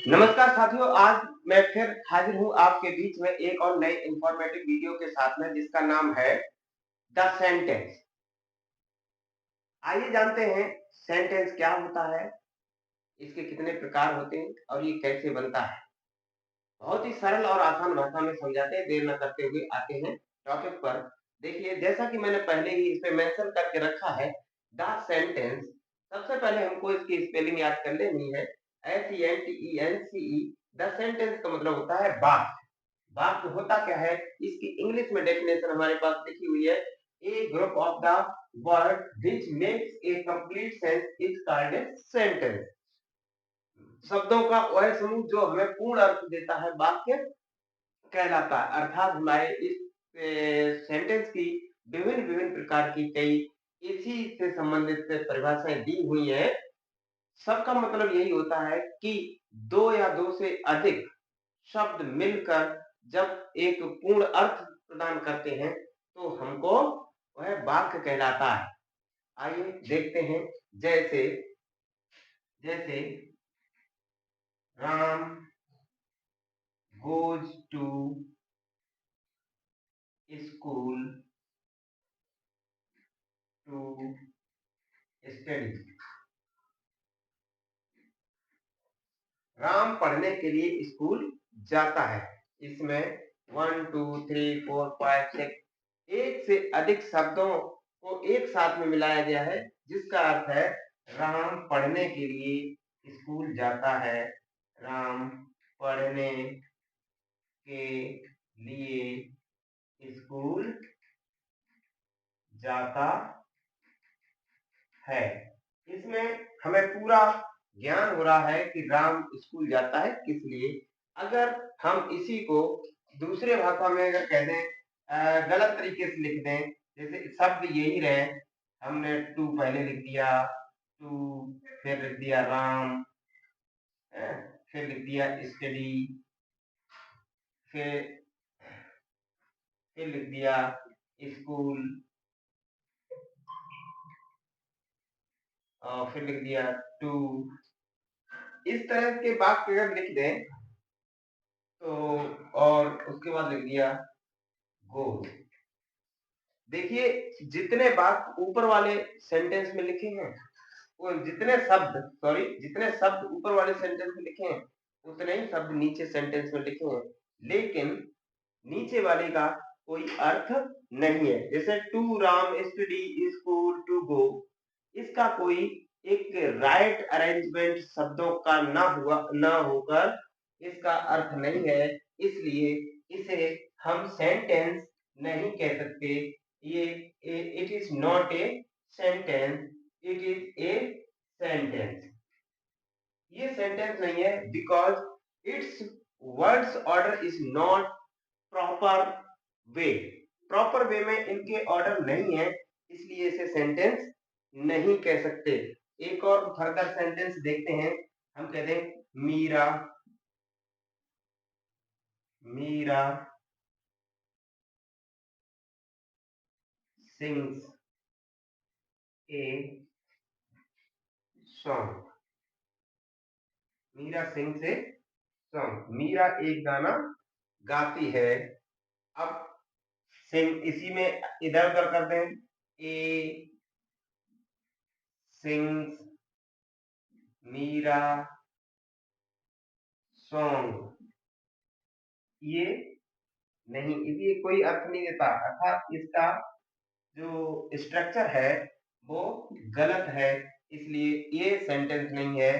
नमस्कार साथियों, आज मैं फिर हाजिर हूँ आपके बीच में एक और नए इंफॉर्मेटिव वीडियो के साथ में जिसका नाम है द सेंटेंस। आइए जानते हैं सेंटेंस क्या होता है, इसके कितने प्रकार होते हैं और ये कैसे बनता है। बहुत ही सरल और आसान भाषा में समझाते हैं, देर न करते हुए आते हैं टॉपिक पर। देखिए, जैसा कि मैंने पहले ही इस पे मेंशन करके रखा है, द सेंटेंस। सबसे पहले हमको इसकी स्पेलिंग याद कर लेनी है, SENTENCE। द सेंटेंस का मतलब होता है वाक्य। वाक्य होता क्या है, इसकी इंग्लिश में डेफिनेशन हमारे पास लिखी हुई है, a group of the word which makes a complete sense is called a sentence. शब्दों का वह समूह जो हमें पूर्ण अर्थ देता है वाक्य कहलाता है। अर्थात हमारे इस सेंटेंस की विभिन्न विभिन्न प्रकार की कई इसी से संबंधित परिभाषाएं दी हुई हैं। सबका मतलब यही होता है कि दो या दो से अधिक शब्द मिलकर जब एक पूर्ण अर्थ प्रदान करते हैं तो हमको वह वाक्य कहलाता है। आइए देखते हैं, जैसे जैसे Ram goes to school to study। Ram पढ़ने के लिए स्कूल जाता है। इसमें 1 2 3 4 5 6 एक से अधिक शब्दों को एक साथ में मिलाया गया है, जिसका अर्थ है राम पढ़ने के लिए स्कूल जाता है। राम पढ़ने के लिए स्कूल जाता है। इसमें हमें पूरा ज्ञान हो रहा है कि राम स्कूल जाता है किस लिए। अगर हम इसी को दूसरे भाषा में अगर कह दें, गलत तरीके से लिख दें, जैसे शब्द यही रहे, हमने टू पहले लिख दिया, टू फिर लिख दिया राम, फिर लिख दिया स्टडी, फिर लिख दिया स्कूल, और फिर लिख दिया टू। इस तरह के वाक्य अगर लिख दें तो, और उसके बाद लिख दिया गो। देखिए, जितने वाक्य ऊपर वाले सेंटेंस में लिखे हैं, वो जितने शब्द ऊपर वाले सेंटेंस में लिखे हैं उतने ही शब्द नीचे सेंटेंस में लिखे हैं, लेकिन नीचे वाले का कोई अर्थ नहीं है। जैसे to Ram study school to go, इसका कोई एक राइट अरेंजमेंट शब्दों का ना होकर इसका अर्थ नहीं है, इसलिए इसे हम सेंटेंस नहीं कह सकते। ये it is not a sentence, it is a sentence. ये सेंटेंस नहीं है because it's words order is not proper way. Proper way में इनके ऑर्डर नहीं है, इसलिए इसे सेंटेंस नहीं कह सकते। एक और फर्दर सेंटेंस देखते हैं। हम कहते हैं Meera Meera sings a song. Meera sings a song, Meera एक गाना गाती है। अब सिंग इसी में इधर उधर कर दें, ए सिंग्स मीरा सॉन्ग, ये नहीं, ये कोई अर्थ नहीं देता, अर्थात इसका जो स्ट्रक्चर है वो गलत है, इसलिए ये सेंटेंस नहीं है,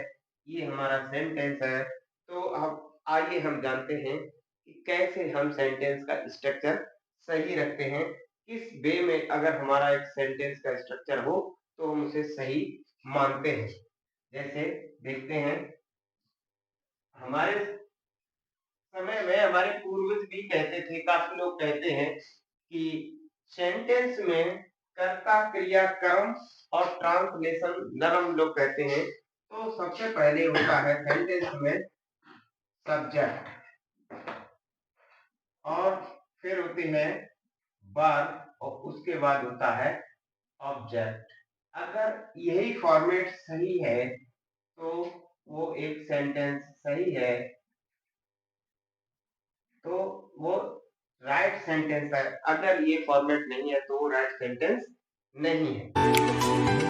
ये हमारा सेंटेंस है। तो अब आइए हम जानते हैं कि कैसे हम सेंटेंस का स्ट्रक्चर सही रखते हैं। किस वे में अगर हमारा एक सेंटेंस का स्ट्रक्चर हो तो हम उसे सही मानते हैं। जैसे देखते हैं, हमारे समय में हमारे पूर्वज भी कहते थे, काफी लोग कहते हैं कि सेंटेंस में कर्ता क्रिया कर्म और ट्रांसलेशन नरम लोग कहते हैं। तो सबसे पहले होता है सेंटेंस में सब्जेक्ट, और फिर होती है वर्ब, और उसके बाद होता है ऑब्जेक्ट। अगर यही फॉर्मेट सही है तो वो एक सेंटेंस सही है, तो वो राइट सेंटेंस है। अगर ये फॉर्मेट नहीं है तो वो राइट सेंटेंस नहीं है।